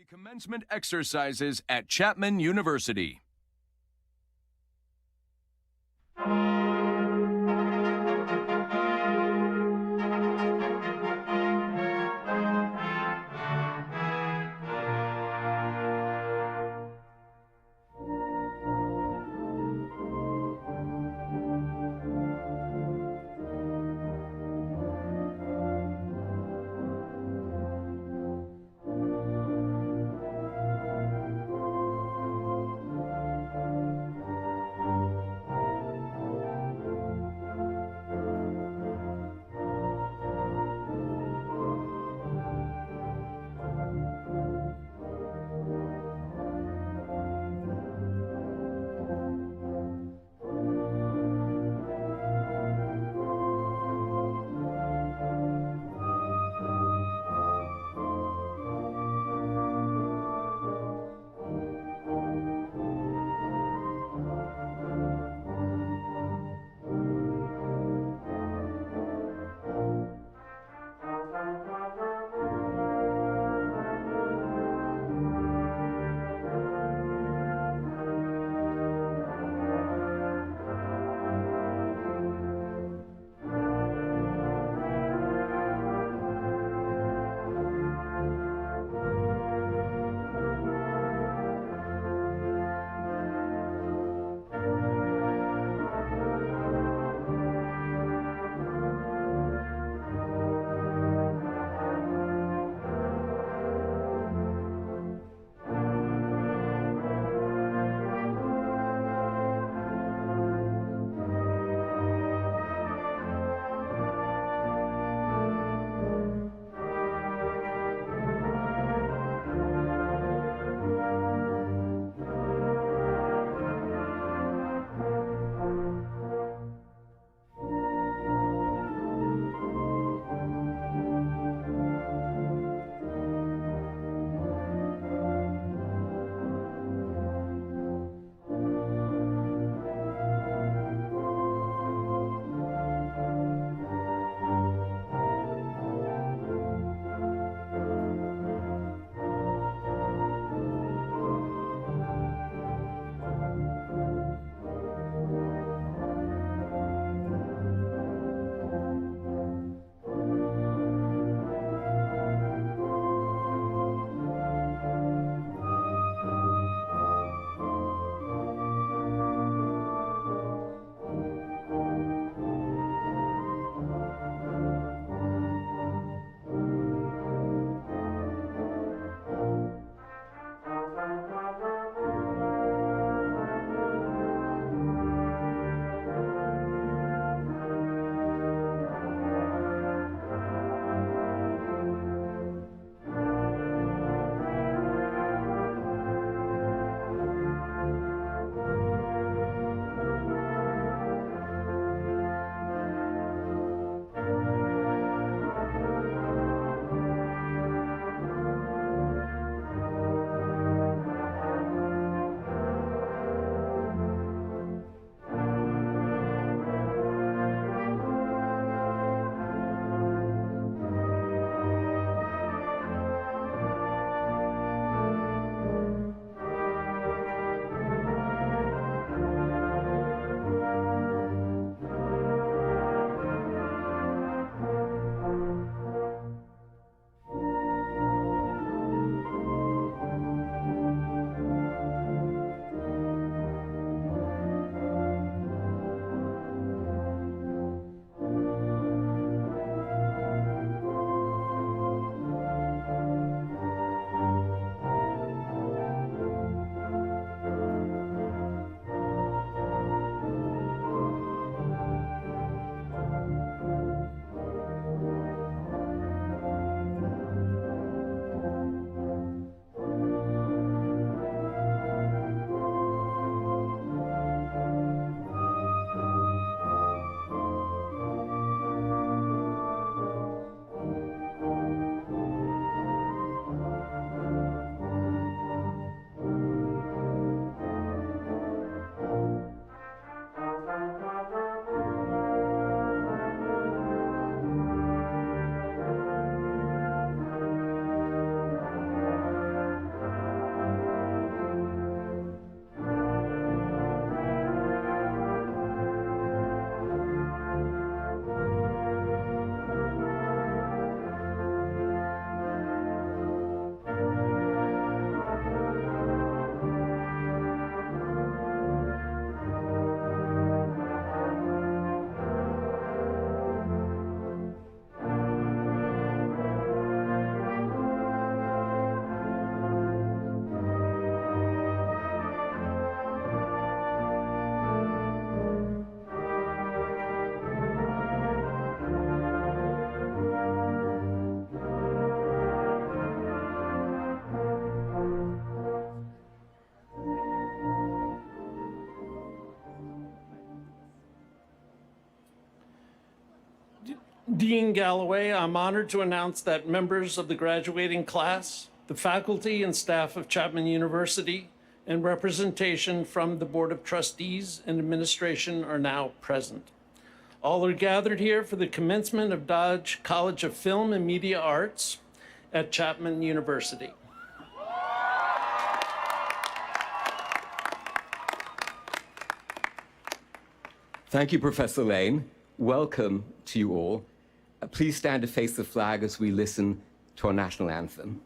The commencement exercises at Chapman University. Dean Galloway, I'm honored to announce that members of the graduating class, the faculty and staff of Chapman University, and representation from the Board of Trustees and administration are now present. All are gathered here for the commencement of Dodge College of Film and Media Arts at Chapman University. Thank you, Professor Lane. Welcome to you all. Please stand to face the flag as we listen to our national anthem.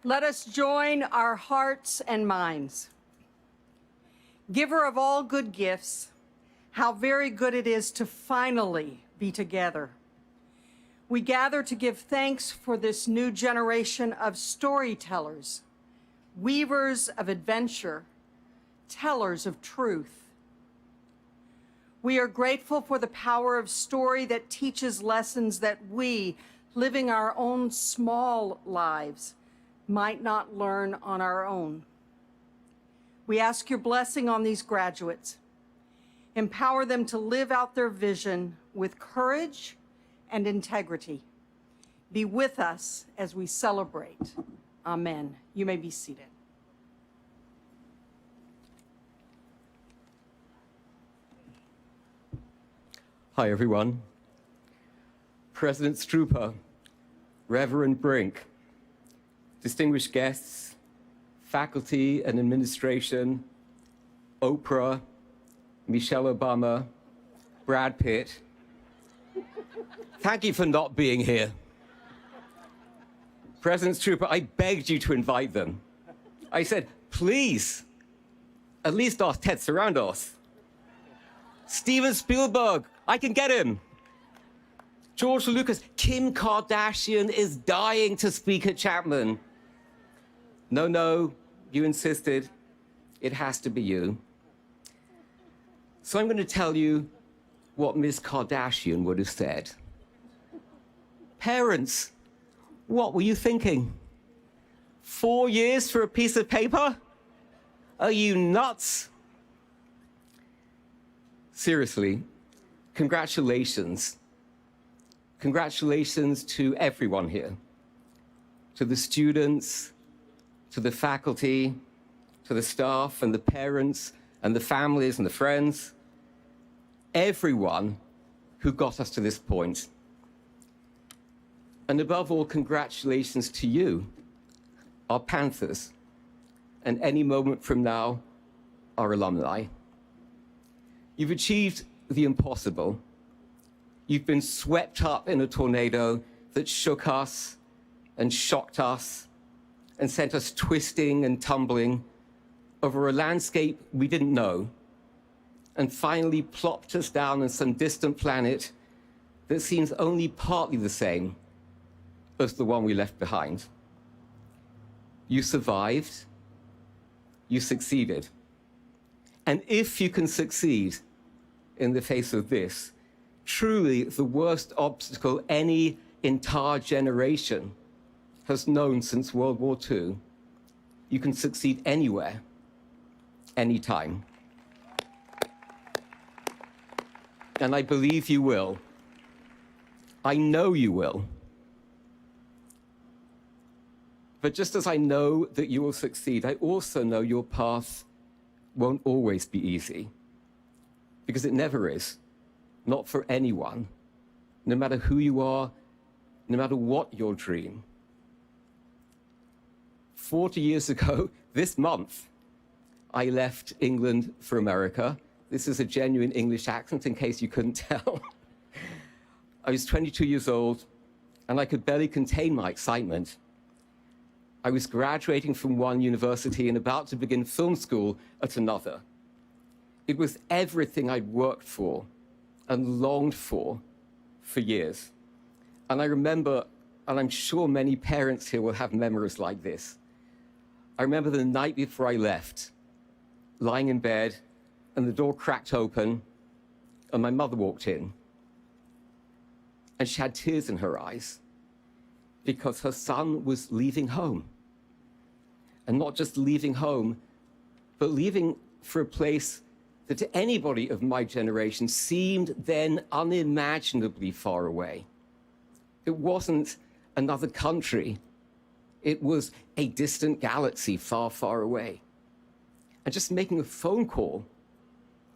Let us join our hearts and minds. Giver of all good gifts, how very good it is to finally be together. We gather to give thanks for this new generation of storytellers, weavers of adventure, tellers of truth. We are grateful for the power of story that teaches lessons that we, living our own small lives, might not learn on our own. We ask your blessing on these graduates. Empower them to live out their vision with courage and integrity. Be with us as we celebrate. Amen. You may be seated. Hi, everyone. President Strupper, Reverend Brink, distinguished guests, faculty and administration, Oprah, Michelle Obama, Brad Pitt. Thank you for not being here. President Strupper, I begged you to invite them. I said, please, at least ask Ted Sarandos. Steven Spielberg, I can get him. George Lucas, Kim Kardashian is dying to speak at Chapman. No, you insisted. It has to be you. So I'm going to tell you what Miss Kardashian would have said. Parents, what were you thinking? 4 years for a piece of paper? Are you nuts? Seriously, congratulations. Congratulations to everyone here, to the students, to the faculty, to the staff and the parents and the families and the friends, everyone who got us to this point. And above all, congratulations to you, our Panthers, and any moment from now, our alumni. You've achieved the impossible. You've been swept up in a tornado that shook us and shocked us and sent us twisting and tumbling over a landscape we didn't know, and finally plopped us down on some distant planet that seems only partly the same as the one we left behind. You survived. You succeeded. And if you can succeed in the face of this, truly the worst obstacle any entire generation has known since World War II, you can succeed anywhere, anytime. And I believe you will. I know you will. But just as I know that you will succeed, I also know your path won't always be easy, because it never is, not for anyone, no matter who you are, no matter what your dream. 40 years ago, this month, I left England for America. This is a genuine English accent, in case you couldn't tell. I was 22 years old, and I could barely contain my excitement. I was graduating from one university and about to begin film school at another. It was everything I'd worked for and longed for years. And I remember, and I'm sure many parents here will have memories like this. I remember the night before I left, lying in bed, and the door cracked open, and my mother walked in. And she had tears in her eyes because her son was leaving home. And not just leaving home, but leaving for a place that to anybody of my generation seemed then unimaginably far away. It wasn't another country. It was a distant galaxy far, far away. And just making a phone call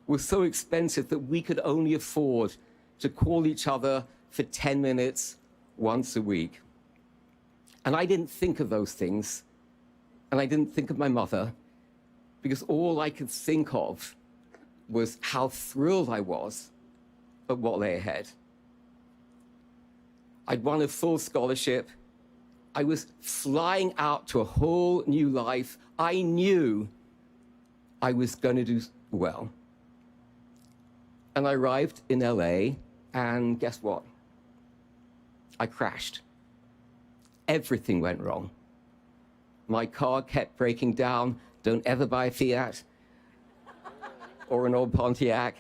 was so expensive that we could only afford to call each other for 10 minutes once a week. And I didn't think of those things, and I didn't think of my mother, because all I could think of was how thrilled I was at what lay ahead. I'd won a full scholarship. I was flying out to a whole new life. I knew I was going to do well. And I arrived in LA, and guess what? I crashed. Everything went wrong. My car kept breaking down. Don't ever buy a Fiat or an old Pontiac.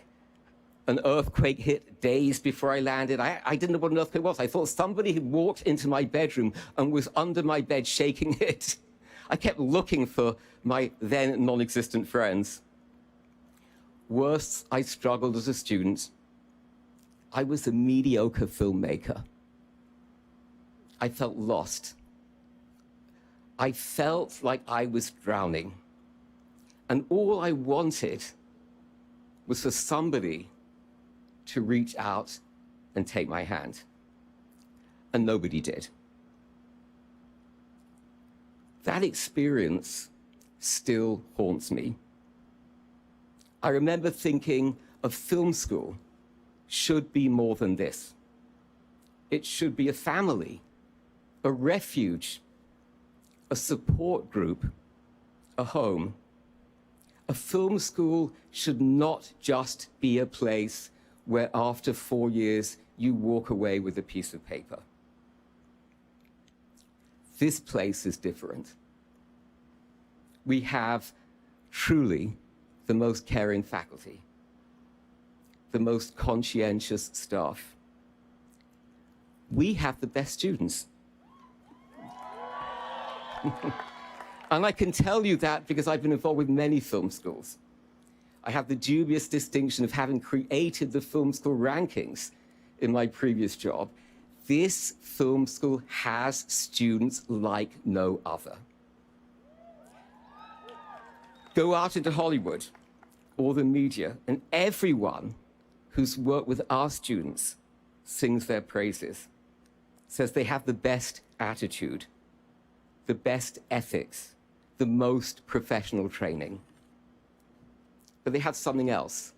An earthquake hit days before I landed. I didn't know what an earthquake was. I thought somebody had walked into my bedroom and was under my bed shaking it. I kept looking for my then non-existent friends. Worse, I struggled as a student. I was a mediocre filmmaker. I felt lost. I felt like I was drowning. And all I wanted was for somebody to reach out and take my hand. And nobody did. That experience still haunts me. I remember thinking of film school should be more than this. It should be a family, a refuge, a support group, a home. A film school should not just be a place where after 4 years you walk away with a piece of paper. This place is different. We have truly the most caring faculty, the most conscientious staff. We have the best students. And I can tell you that because I've been involved with many film schools. I have the dubious distinction of having created the film school rankings in my previous job. This film school has students like no other. Go out into Hollywood or the media, and everyone who's worked with our students sings their praises, says they have the best attitude, the best ethics, the most professional training. But they have something else,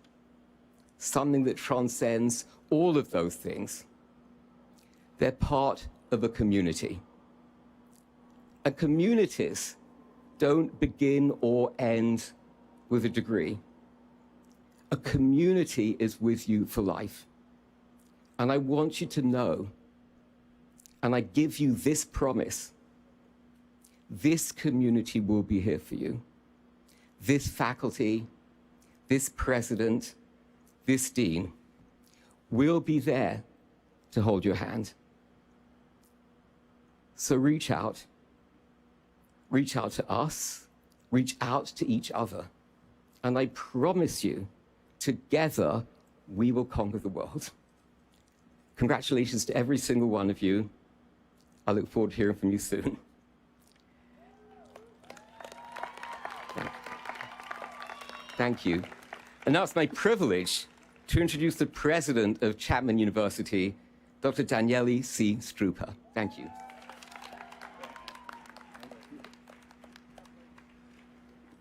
something that transcends all of those things. They're part of a community. And communities don't begin or end with a degree. A community is with you for life. And I want you to know, and I give you this promise, this community will be here for you. This faculty, this president, this dean will be there to hold your hand. So reach out to us, reach out to each other. And I promise you, together, we will conquer the world. Congratulations to every single one of you. I look forward to hearing from you soon. Thank you. And now it's my privilege to introduce the president of Chapman University, Dr. Daniele C. Strupa. Thank you.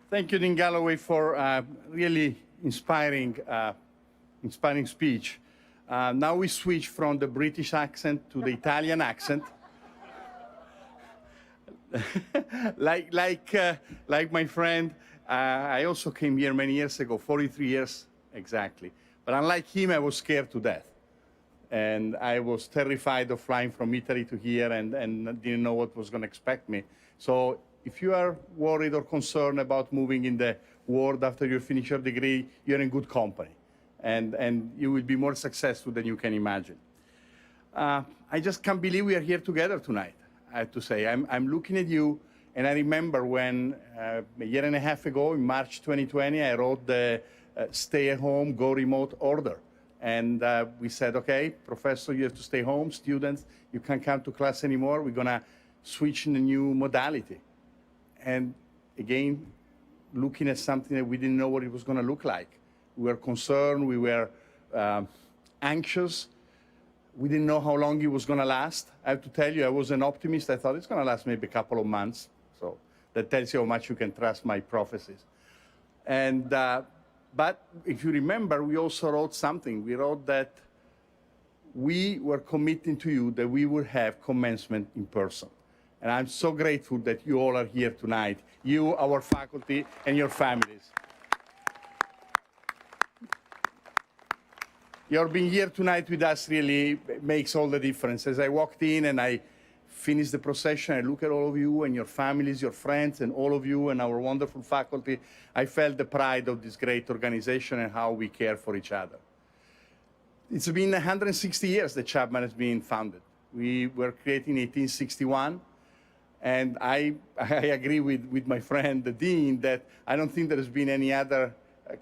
Thank you, Dean Galloway, for really inspiring speech. Now we switch from the British accent to the Italian accent. like my friend, I also came here many years ago, 43 years exactly. But unlike him, I was scared to death. And I was terrified of flying from Italy to here and didn't know what was going to expect me. So if you are worried or concerned about moving in the world after you finish your degree, you're in good company. And you will be more successful than you can imagine. I just can't believe we are here together tonight, I have to say. I'm looking at you, and I remember when a year and a half ago, in March 2020, I wrote the stay at home, go remote order. And we said, okay, professor, you have to stay home. Students, you can't come to class anymore. We're going to switch in a new modality. And again, looking at something that we didn't know what it was going to look like. We were concerned, we were anxious. We didn't know how long it was going to last. I have to tell you, I was an optimist. I thought it's going to last maybe a couple of months. So that tells you how much you can trust my prophecies. And, but if you remember, we also wrote something. We wrote that we were committing to you that we would have commencement in person. And I'm so grateful that you all are here tonight, you, our faculty, and your families. Your being here tonight with us really makes all the difference. As I walked in and I finished the procession, I look at all of you and your families, your friends, and all of you and our wonderful faculty. I felt the pride of this great organization and how we care for each other. It's been 160 years that Chapman has been founded. We were created in 1861. And I agree with my friend, the dean, that I don't think there has been any other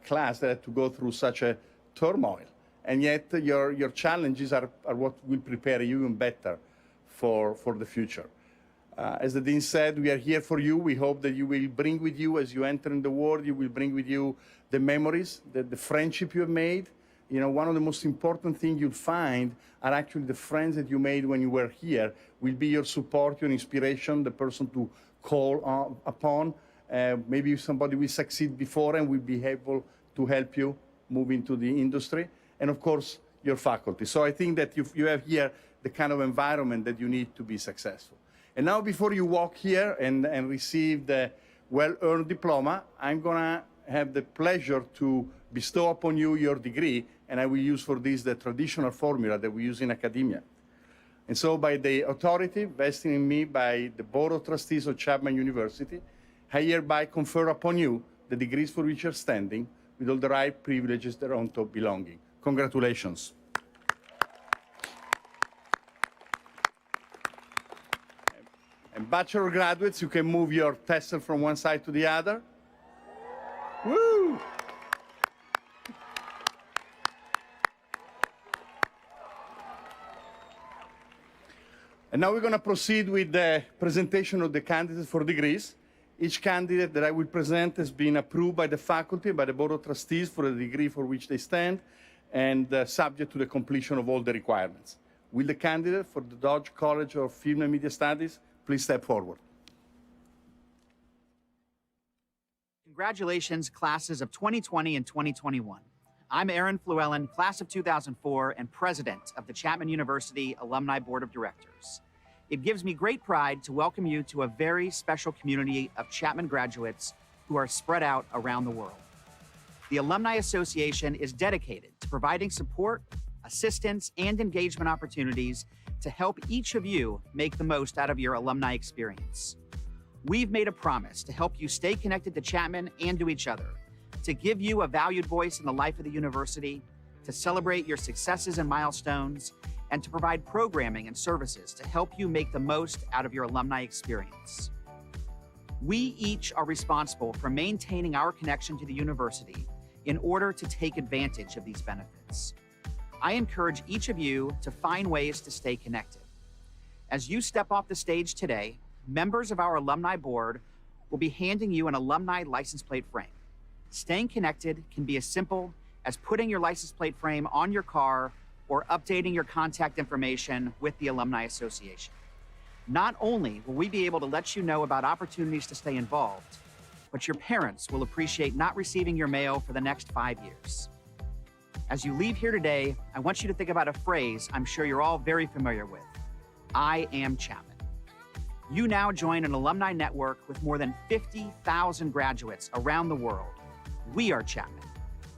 class that had to go through such a turmoil. And yet your challenges are what will prepare you even better for the future. As the dean said, we are here for you. We hope that you will bring with you, as you enter in the world, you will bring with you the memories, the friendship you have made. You know, one of the most important things you'll find are actually the friends that you made when you were here will be your support, your inspiration, the person to call upon. Maybe somebody will succeed before and will be able to help you move into the industry. And of course, your faculty. So I think that you have here the kind of environment that you need to be successful. And now before you walk here and receive the well-earned diploma, I'm gonna have the pleasure to bestow upon you your degree, and I will use for this the traditional formula that we use in academia. And so by the authority vested in me by the Board of Trustees of Chapman University, I hereby confer upon you the degrees for which you're standing with all the right privileges thereunto belonging. Congratulations. And bachelor graduates, you can move your tassel from one side to the other. Woo! And now we're going to proceed with the presentation of the candidates for degrees. Each candidate that I will present has been approved by the faculty, by the Board of Trustees for the degree for which they stand, and subject to the completion of all the requirements. Will the candidate for the Dodge College of Film and Media Studies please step forward? Congratulations, classes of 2020 and 2021. I'm Aaron Fluellen, class of 2004 and president of the Chapman University Alumni Board of Directors. It gives me great pride to welcome you to a very special community of Chapman graduates who are spread out around the world. The Alumni Association is dedicated to providing support, assistance, and engagement opportunities to help each of you make the most out of your alumni experience. We've made a promise to help you stay connected to Chapman and to each other, to give you a valued voice in the life of the university, to celebrate your successes and milestones, and to provide programming and services to help you make the most out of your alumni experience. We each are responsible for maintaining our connection to the university in order to take advantage of these benefits. I encourage each of you to find ways to stay connected. As you step off the stage today, members of our alumni board will be handing you an alumni license plate frame. Staying connected can be as simple as putting your license plate frame on your car or updating your contact information with the Alumni Association. Not only will we be able to let you know about opportunities to stay involved, but your parents will appreciate not receiving your mail for the next 5 years. As you leave here today, I want you to think about a phrase I'm sure you're all very familiar with. I am Chapman. You now join an alumni network with more than 50,000 graduates around the world. We are Chapman.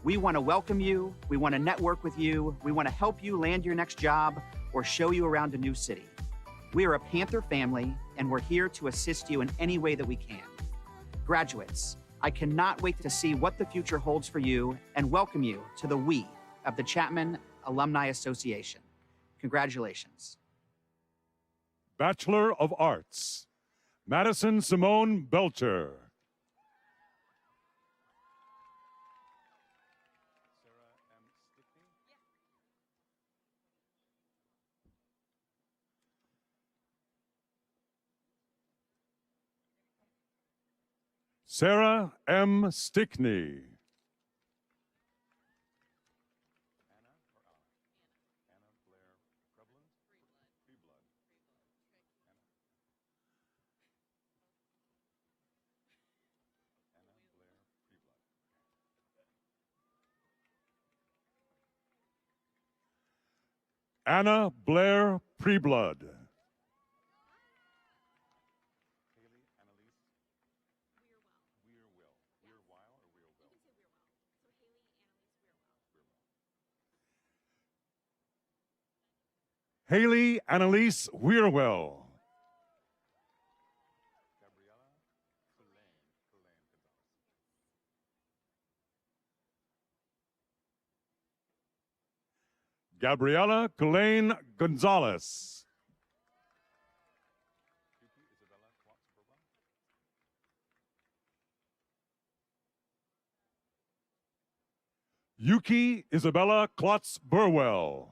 We want to welcome you, we want to network with you, we want to help you land your next job or show you around a new city. We are a Panther family, and we're here to assist you in any way that we can. Graduates, I cannot wait to see what the future holds for you and welcome you to the we of the Chapman Alumni Association. Congratulations. Bachelor of Arts, Madison Simone Belcher. Sarah M. Stickney. Anna Blair Preblood. Haley Annalise Weirwell. Gabriela Culain Gonzalez. Yuki Isabella Klotz Burwell.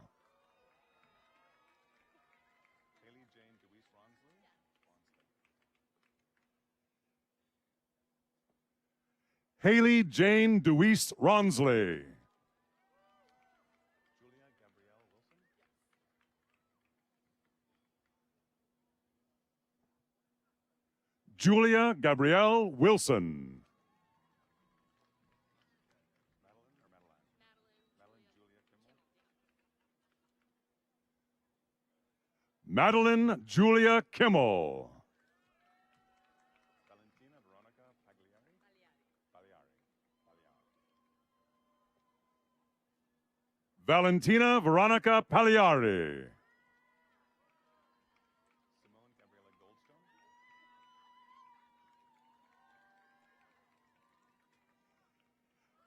Haley Jane Deweese Ronsley. Julia Gabrielle Wilson. Madeline Julia Kimmel. Valentina Veronica Pagliari.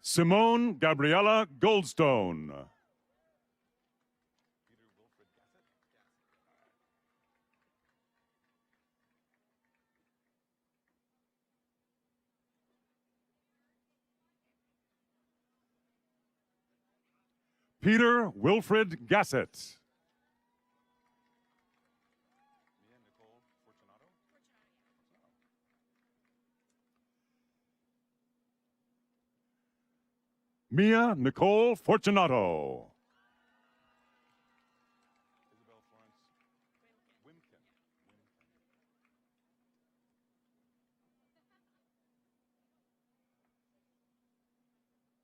Simone Gabriella Goldstone. Peter Wilfred Gassett. Mia Nicole Fortunato.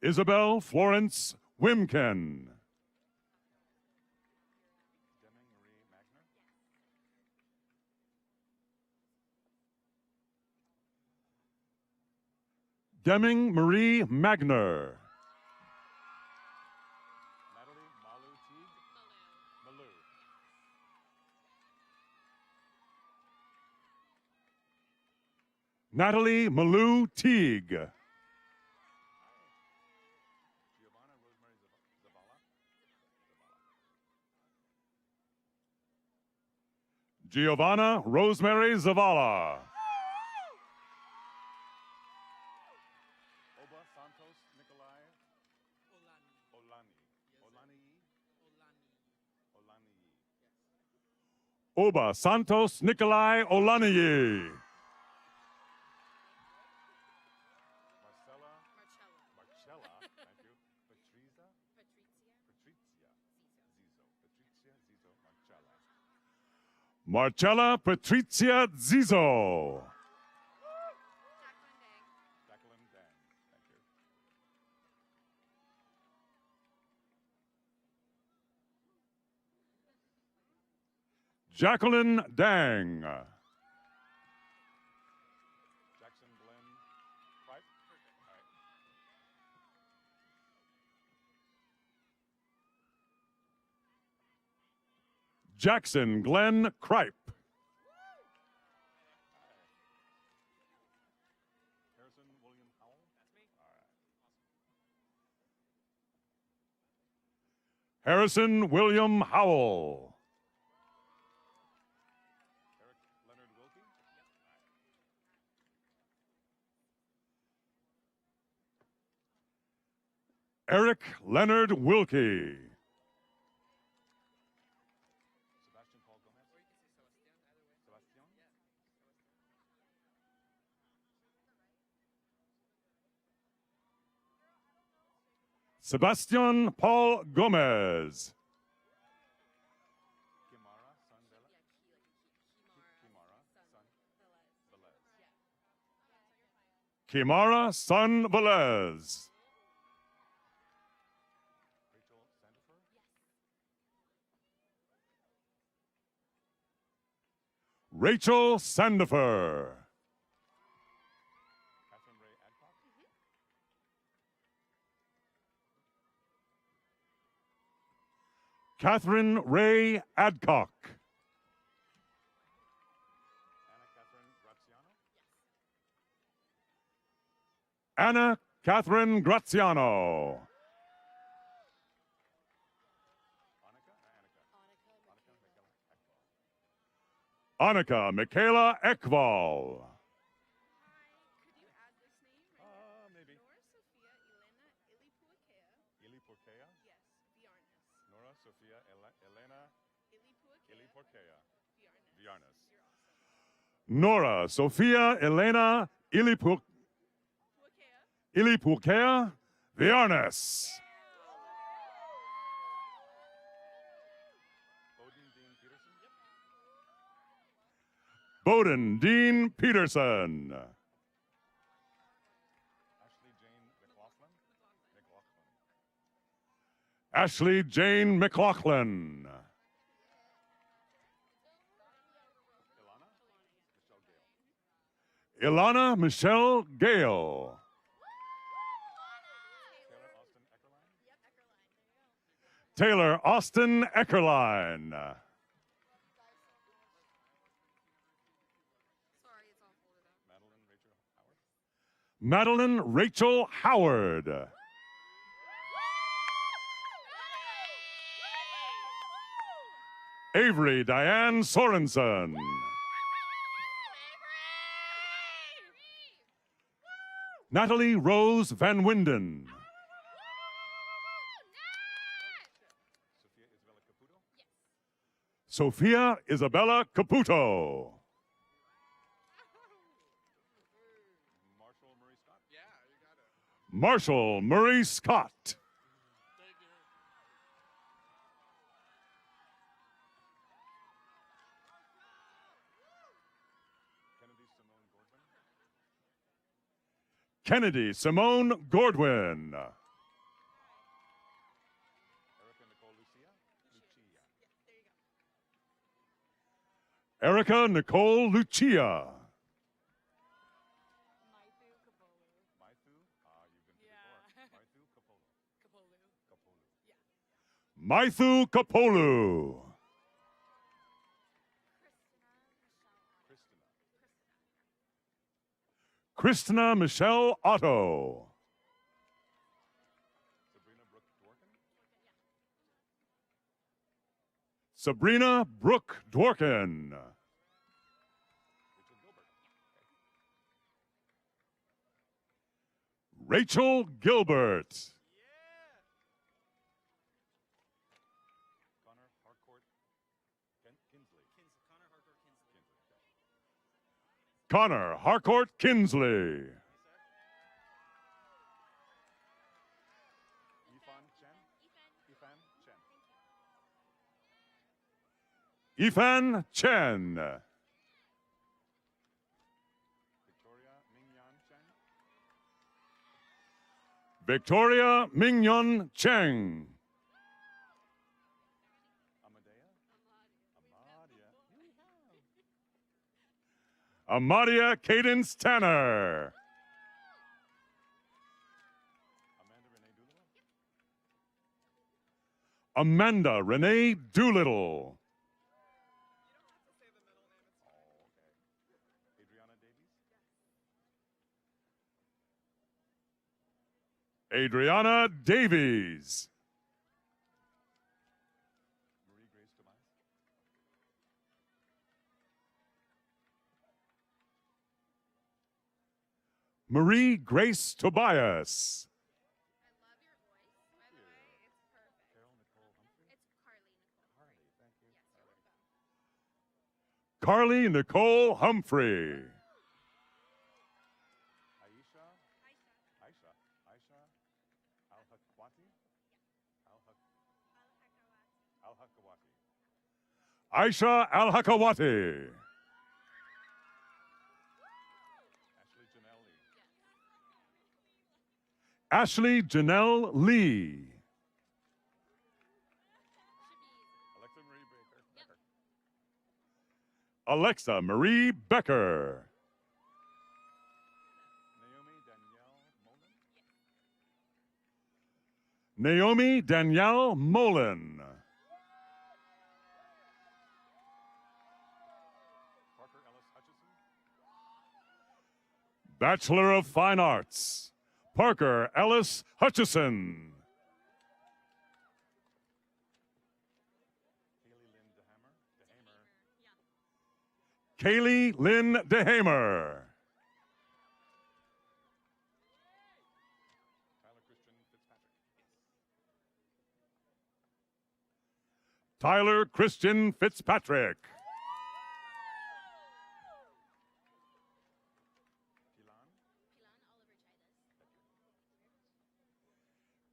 Isabel Florence Wimken. Deming Marie Magner. Natalie Malou Teague. Giovanna Rosemary Zavala. Oba Santos Nikolai Oba Santos Nikolai Olaniyi. Marcella, thank you. Patrizia Zizo, Marcella Patricia Zizo. Jacqueline Dang, thank you. Jacqueline Dang. Jackson Glenn Pipe. All right. Jackson Glenn Kripe. Harrison William Howell. That's me. All right. Harrison William Howell. Eric Leonard Wilkie. Eric Leonard Wilkie. Sebastian Paul Gomez. Sebastian Paul Gomez. Kimara San Velez. Kimara Sun Velez. Rachel Sandifer. Catherine Ray Adcock. Catherine Ray Adcock. Anna Catherine Graziano. Anna Catherine Graziano. Annika Michaela Ekval. Could you add this name right Maybe. Nora Sophia Elena Ilipuakea. Iliporkea. Yes, Viarnas. Nora Sofia Elena Ilipuakea. Iliporkea. Viarnas. Viarnas. You're awesome. Nora Sofia Elena Ilipukea Viarnes. Bowden Dean Peterson. Bowden Dean Peterson. Ashley Jane McLaughlin. Ashley Jane McLaughlin. Ilana Michelle Gale. Taylor Austin Eckerline. Sorry, it's all folded up. Madeline Rachel Howard. Avery Diane Sorensen. Natalie Rose Van Winden. Sophia Isabella Caputo. Marshall Murray Scott. Kennedy Simone Gordwin. Erica Nicole Lucia. Maithu Kapolu. Christina Michelle Otto. Sabrina Brooke Dworkin. Rachel Gilbert. Connor Harcourt Kinsley. Ifan Chen. Victoria Mingyon Cheng. Amadia Cadence Tanner. Amanda Renee Doolittle. Adriana Davies. Marie Grace Tobias. I love your voice, by the way. It's perfect. It's Carly Nicole Humphrey. Carly Nicole Humphrey. Aisha Al-Hakawati. Ashley Janelle Lee. Alexa Marie Becker. Naomi Danielle Mullen. Bachelor of Fine Arts, Parker Ellis Hutchison. Kaylee Lynn DeHamer. Tyler Christian Fitzpatrick.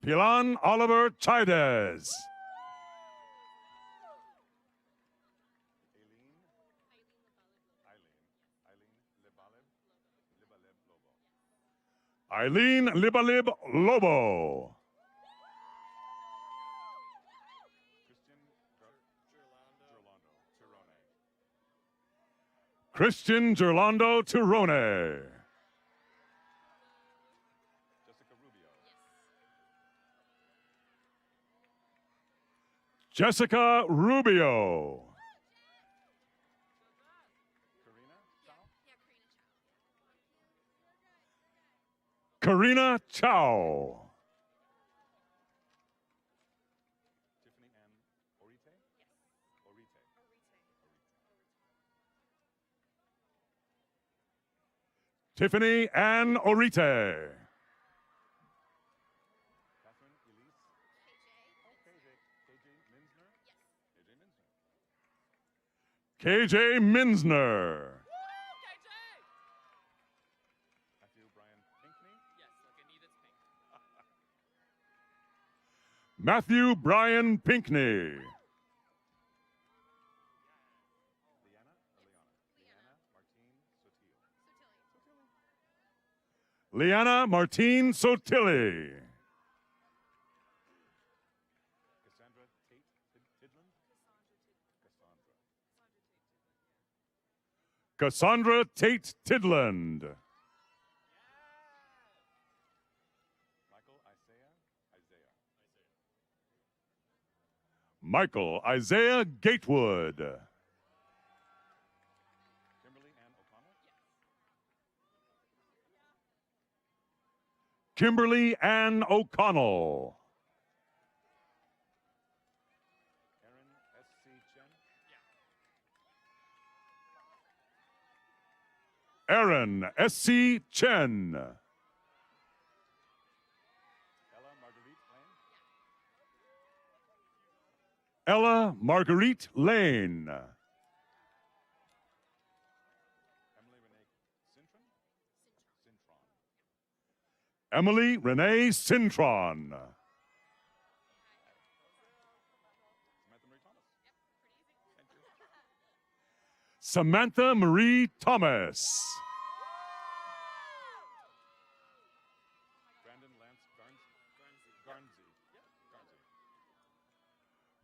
Pilan Oliver Chides. Eileen Libalib Lobo. Christian Gerlando Tirone. Jessica Rubio. Karina Chow. Tiffany Ann Orite. KJ Minsner. Matthew Brian Pinkney. Liana Martine Sotilli. Cassandra Tate Tidland. Michael Isaiah Gatewood. Kimberly Ann O'Connell. Aaron S.C. Chen. Ella Marguerite Lane. Emily Renee Cintron. Samantha Marie Thomas.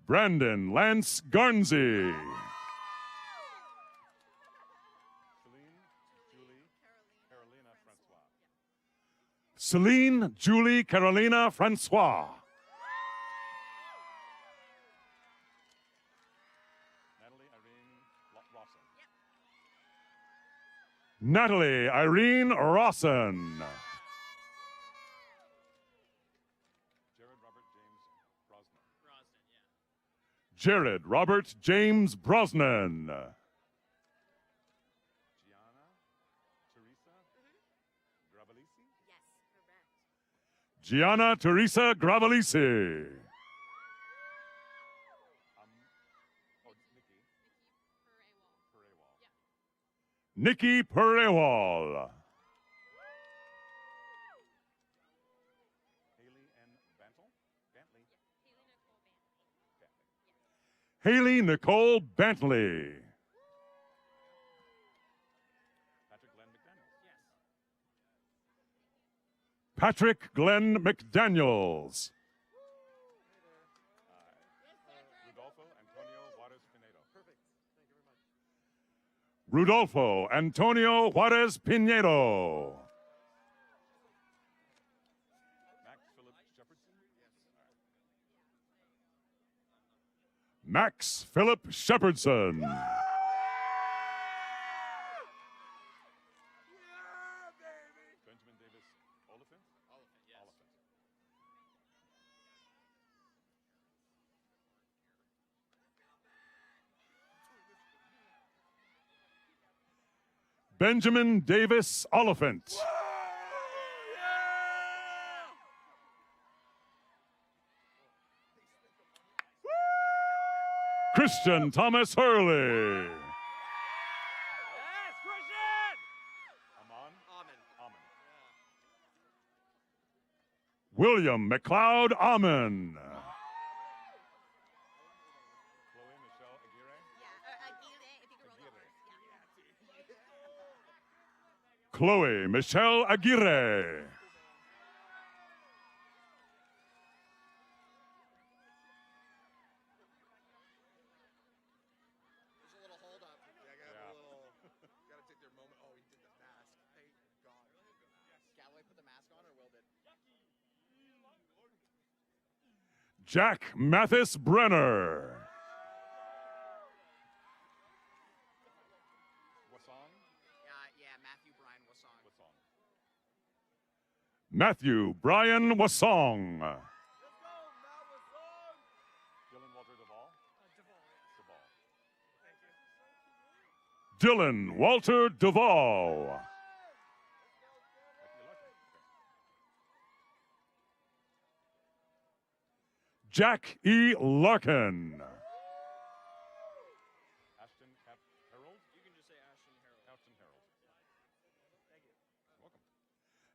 Brandon Lance Garnsey. Celine Julie Carolina Francois. Natalie Irene Rawson. Jared Robert James Brosnan. Gianna Teresa Gravalisi. Nikki Perewal. Haley Nicole Bentley. Patrick Glenn McDaniels. Rudolfo Antonio Juarez Pinedo. Max Philip Shepherdson. Benjamin Davis Oliphant. Christian Thomas Hurley. William McLeod Amon. Chloe Michelle Aguirre. Jack Mathis Brenner. Matthew Brian Wasong. Dylan Walter Duvall. Jack E. Larkin.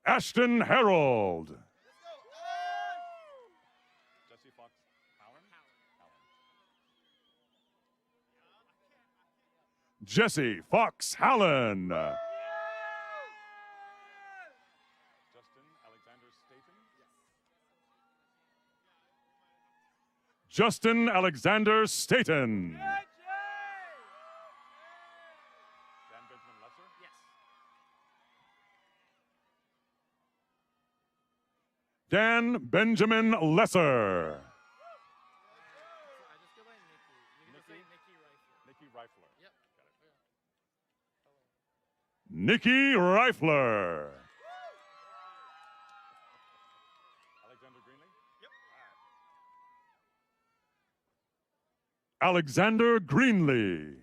Ashton Harold. Jesse Fox Hallen. Justin Alexander Staten. Dan Benjamin Lesser. Nikki Reifler. Alexander Greenlee.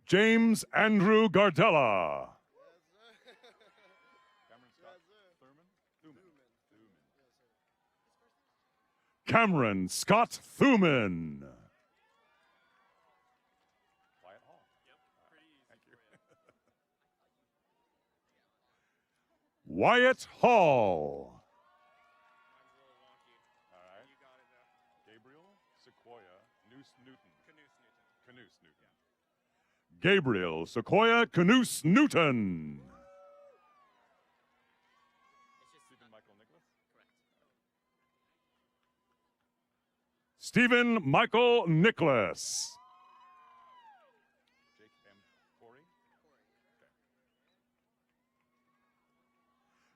James Andrew Gardella. Cameron Scott Thuman. Wyatt Hall. Gabriel Sequoia Canuce Newton. Gabriel Sequoia Canuce Newton. Stephen Michael Nicholas.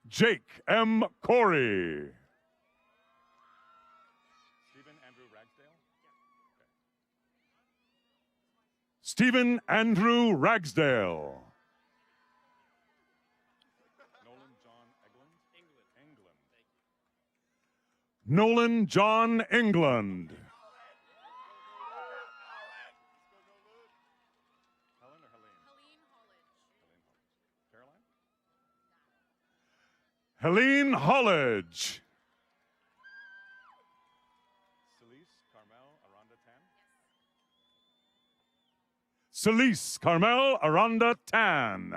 Jake M. Corey. Stephen Andrew Ragsdale. Nolan John England. Helene Hollage. Celise Carmel Aranda Tan.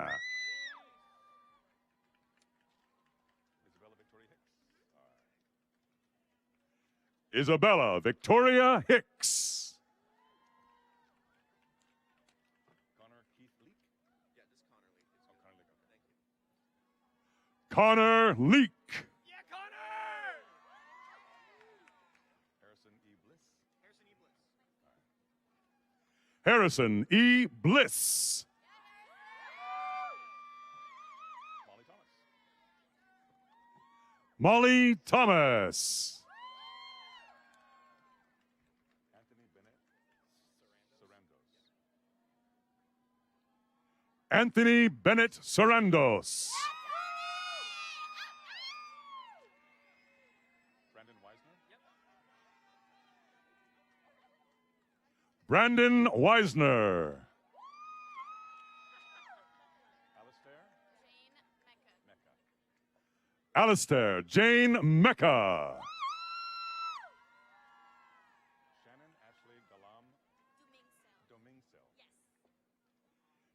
Isabella Victoria Hicks. Connor Leak. Harrison E. Bliss. Molly Thomas. Anthony Bennett Sarandos. Brandon Weisner. Alistair Jane Mecca.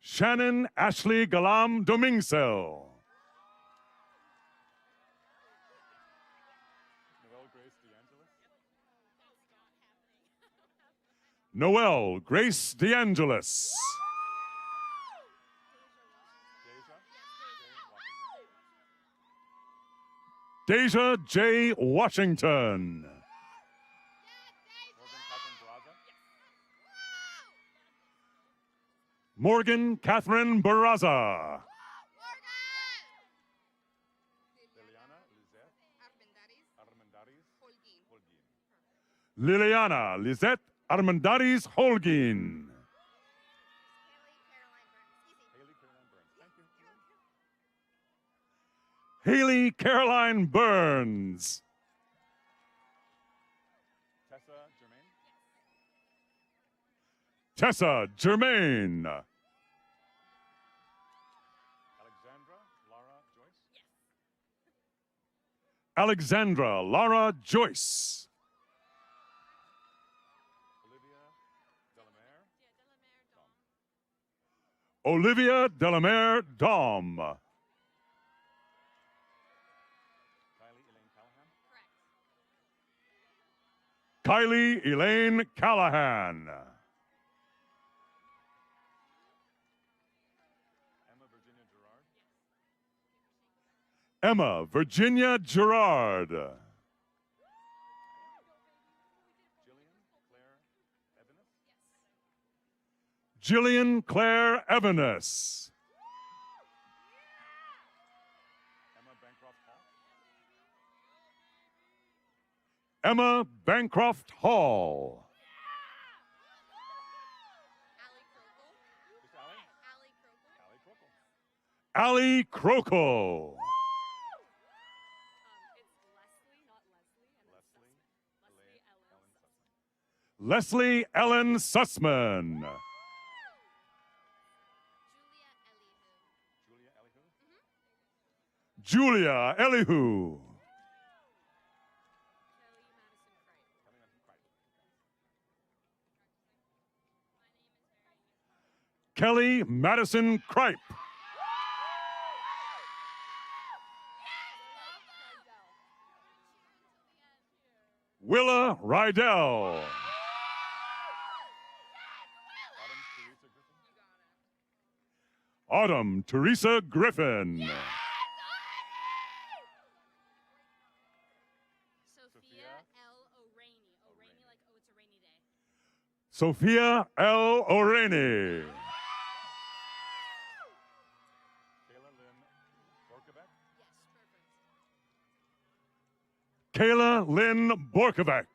Shannon Ashley Galam Domingsel. Noelle Grace DeAngelis. Deja J. Washington. Morgan Catherine Barraza. Liliana Lizette Armendariz Holguin. Haley Caroline Burns. Tessa Germain. Alexandra Lara Joyce. Olivia Delamere Dom. Kylie Elaine Callahan. Emma Virginia Gerard. Jillian Claire Evanes. Emma Bancroft Hall. Allie Croco. Leslie Ellen Sussman. Julia Elihu. Kelly Madison Kripe. Willa Rydell. Autumn Teresa Griffin. Sophia L. O'Rainey. O'Rainey like, oh, it's a rainy day. Sophia L. O'Rainey. Yes, perfect. Kayla Lynn Borkovac.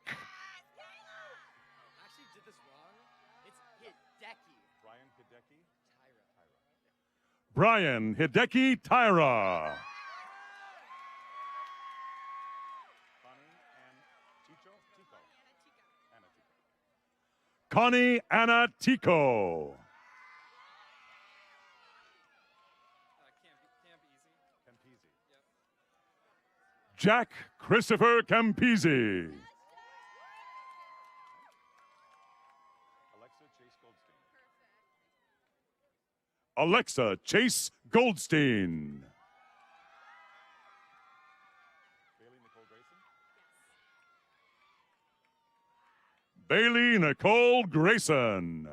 Actually did this wrong. It's Hideki. Brian Hideki Tyra. Connie Anna Tico. Camp easy. Jack Christopher Campisi. Alexa Chase Goldstein. Bailey Nicole Grayson.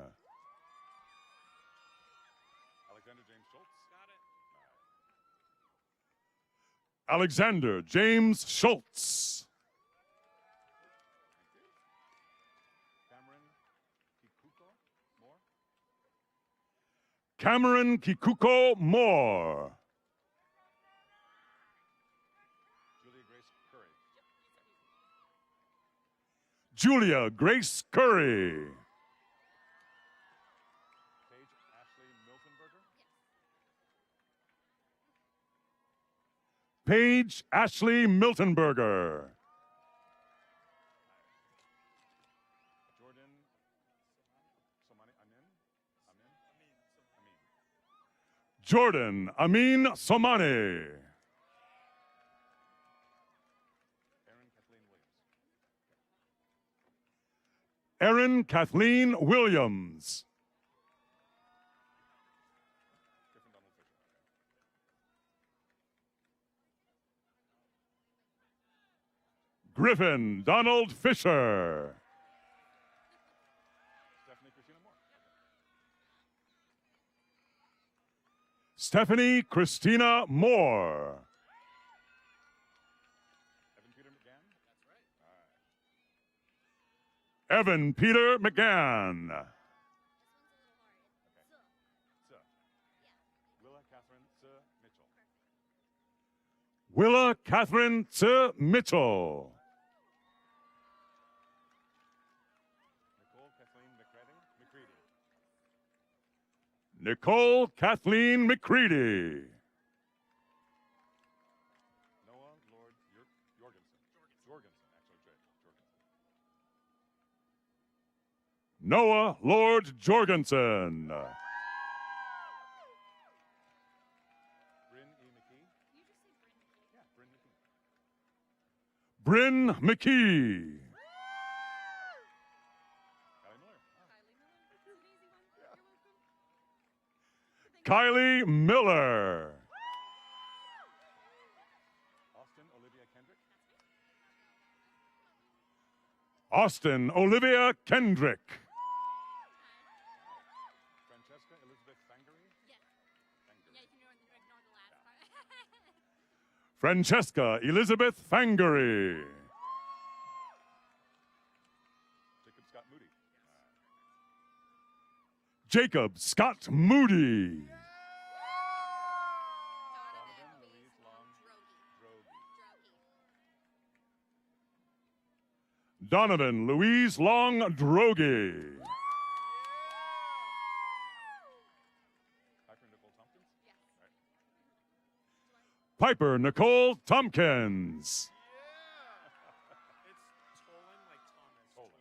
Alexander James Schultz. Cameron Kikuko Moore. Julia Grace Curry. Paige Ashley Miltenberger. Jordan Amin Somani. Erin Kathleen Williams. Griffin Donald Fisher. Stephanie Christina Moore. Evan Peter McGann. Willa Catherine Mitchell. Nicole Kathleen McCready. Noah Lord Jorgensen. Bryn McKee. Kylie Miller. Austin Olivia Kendrick. Francesca Elizabeth Fangery. Jacob Scott Moody. Donovan Louise Long Drogi. Piper Nicole Tompkins. It's Tolan like Thomas.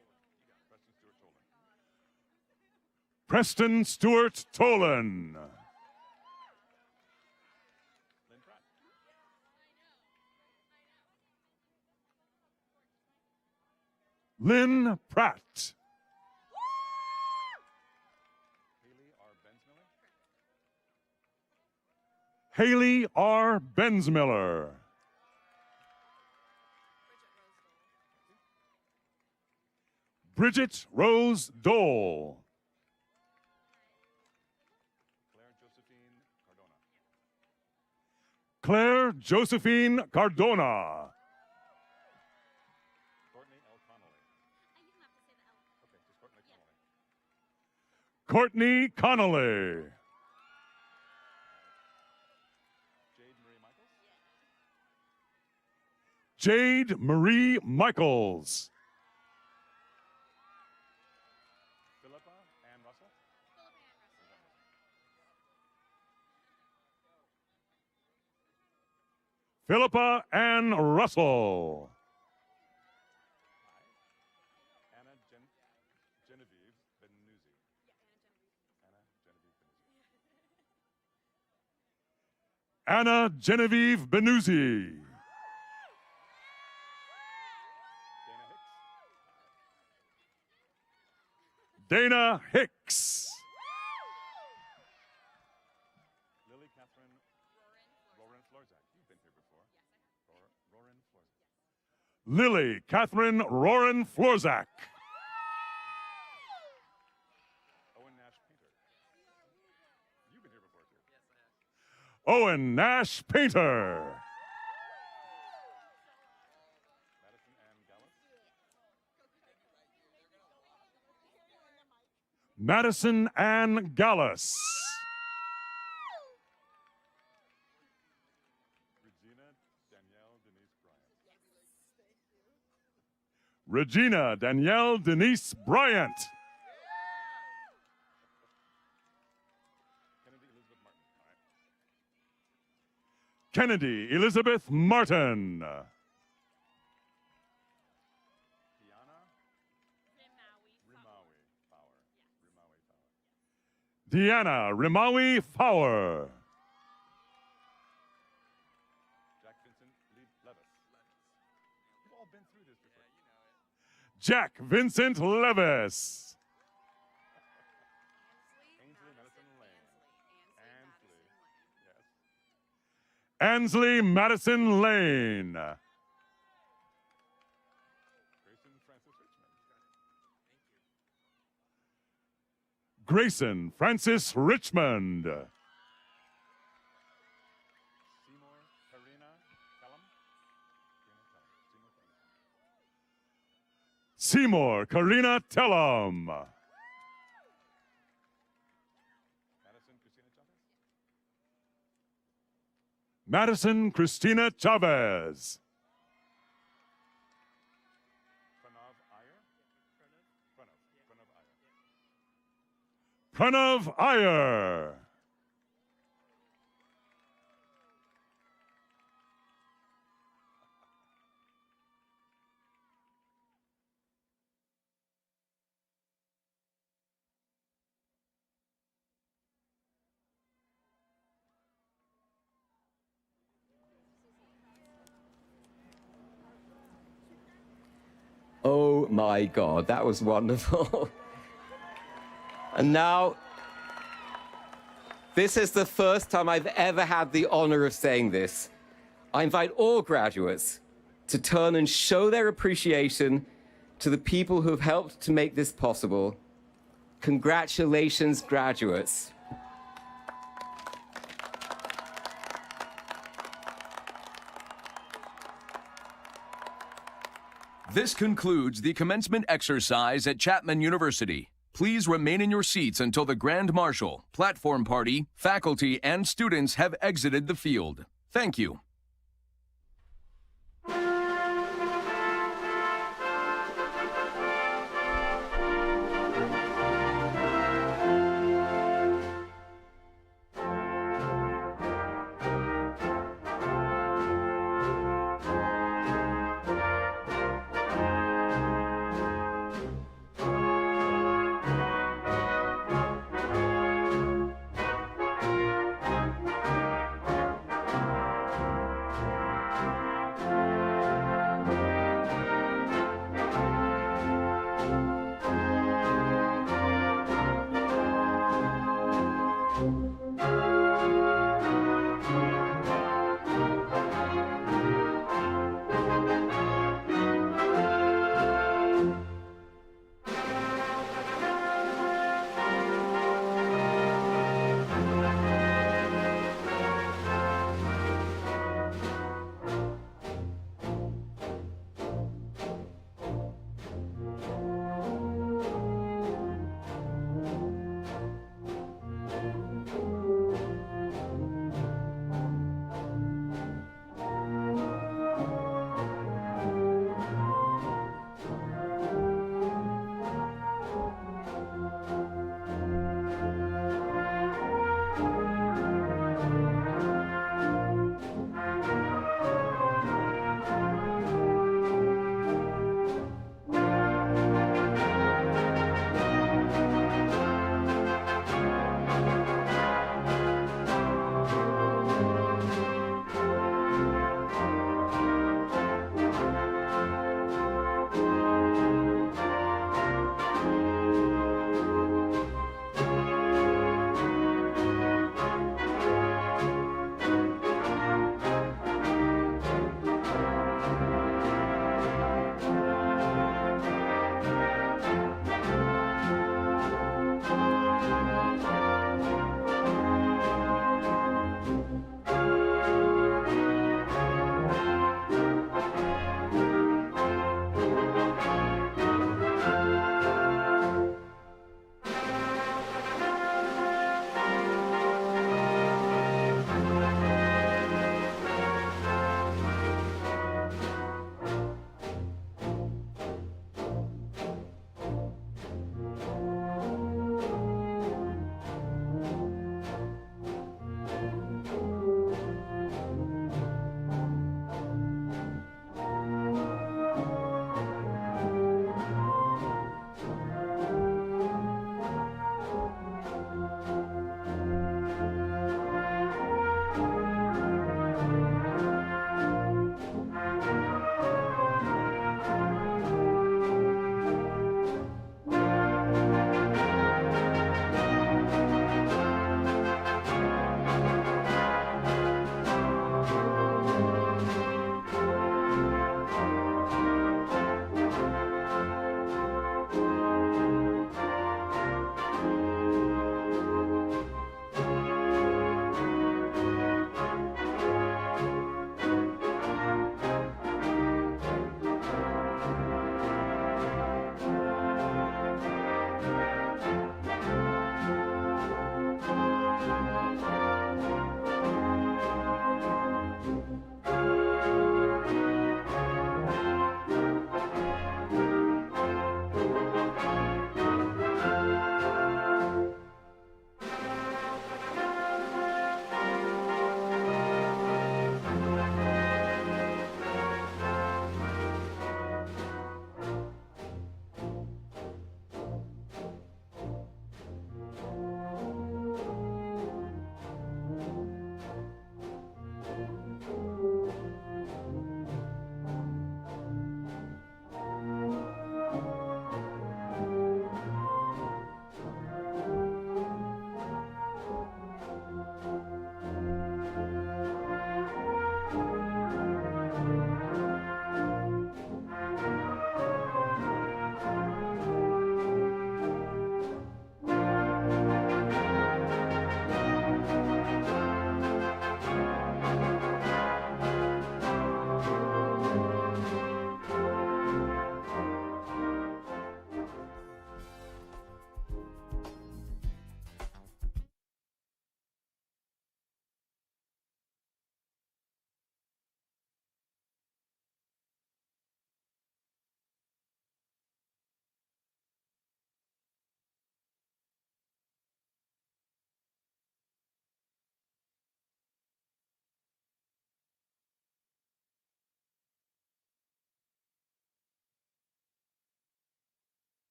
Preston Stewart Tolan. Lynn Pratt. Haley R. Bensmiller. Bridget Rose Dole. Claire Josephine Cardona. Courtney Connolly. Jade Marie Michaels. Philippa Ann Russell. Anna Genevieve Benuzzi. Dana Hicks. Lily Catherine Roran Florzak. You've been here before. Roran Florzak. Lily Catherine Roran Florzak. Owen Nash Painter. You've been here before too. Yes, I have. Owen Nash Painter. Madison Ann Gallus. Regina Danielle Denise Bryant. Kennedy Elizabeth Martin. Deanna Rimawi Fowler. Jack Vincent Levis. You've all been through this before. Yeah, you know it. Jack Vincent Levis. Ainsley Madison Lane. Ansley Madison Lane. Yes. Grayson Francis Richmond. Seymour Karina Tellum. Madison Christina Chavez. Pranav Iyer. Oh my God, that was wonderful. And now, this is the first time I've ever had the honor of saying this. I invite all graduates to turn and show their appreciation to the people who've helped to make this possible. Congratulations, graduates. This concludes the commencement exercise at Chapman University. Please remain in your seats until the Grand Marshal, platform party, faculty, and students have exited the field. Thank you.